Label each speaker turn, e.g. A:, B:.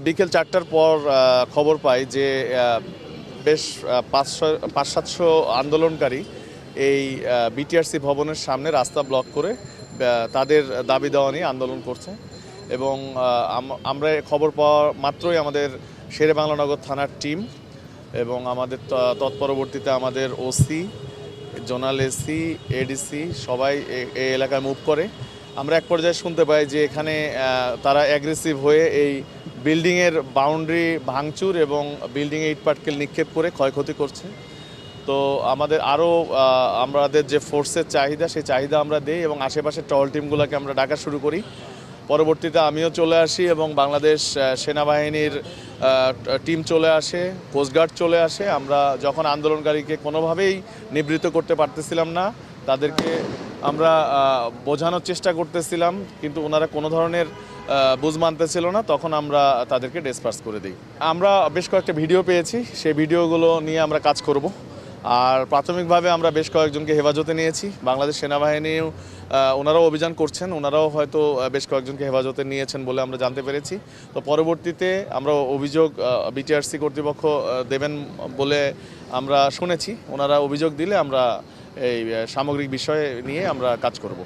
A: বিকেল 4টার পর খবর পাই যে বেশ 500-700 আন্দোলনকারী এই বিটিআরসি ভবনের সামনে রাস্তা ব্লক করে তাদের দাবি দেওয়া নিয়ে আন্দোলন করছে। এবং আমরা খবর পাওয়া মাত্রই আমাদের শেরেবাংলা থানার টিম এবং আমাদের তৎপরবর্তীতে আমাদের ওসি, জোনাল এসি, এডিসি সবাই এই এলাকায় মুভ করে। আমরা এক পর্যায়ে শুনতে পাই যে এখানে তারা অ্যাগ্রেসিভ হয়ে এই বিল্ডিংয়ের বাউন্ডারি ভাঙচুর এবং বিল্ডিংয়ে ইটপাটকেল নিক্ষেপ করে ক্ষয়ক্ষতি করছে। তো আমাদের যে ফোর্সের চাহিদা, সেই চাহিদা আমরা দিই এবং আশেপাশের টহল টিমগুলোকে আমরা ডাকা শুরু করি। পরবর্তীতে আমিও চলে আসি এবং বাংলাদেশ সেনাবাহিনীর টিম চলে আসে, কোস্টগার্ড চলে আসে। আমরা যখন আন্দোলনকারীকে কোনোভাবেই নিবৃত্ত করতে পারতেছিলাম না, তাদেরকে আমরা বোঝানোর চেষ্টা করতেছিলাম, কিন্তু ওনারা কোনো ধরনের বুঝ মানতেছিল না, তখন আমরা তাদেরকে ডিসপার্স করে দিই। আমরা বেশ কয়েকটা ভিডিও পেয়েছি, সেই ভিডিওগুলো নিয়ে আমরা কাজ করব। আর প্রাথমিকভাবে আমরা বেশ কয়েকজনকে হেফাজতে নিয়েছি। বাংলাদেশ সেনাবাহিনীও ওনারাও অভিযান করছেন, ওনারাও হয়তো বেশ কয়েকজনকে হেফাজতে নিয়েছেন বলে আমরা জানতে পেরেছি। তো পরবর্তীতে আমরা অভিযোগ বিটিআরসি কর্তৃপক্ষ দেবেন বলে আমরা শুনেছি। ওনারা অভিযোগ দিলে আমরা এই সামগ্রিক বিষয় নিয়ে আমরা কাজ করব।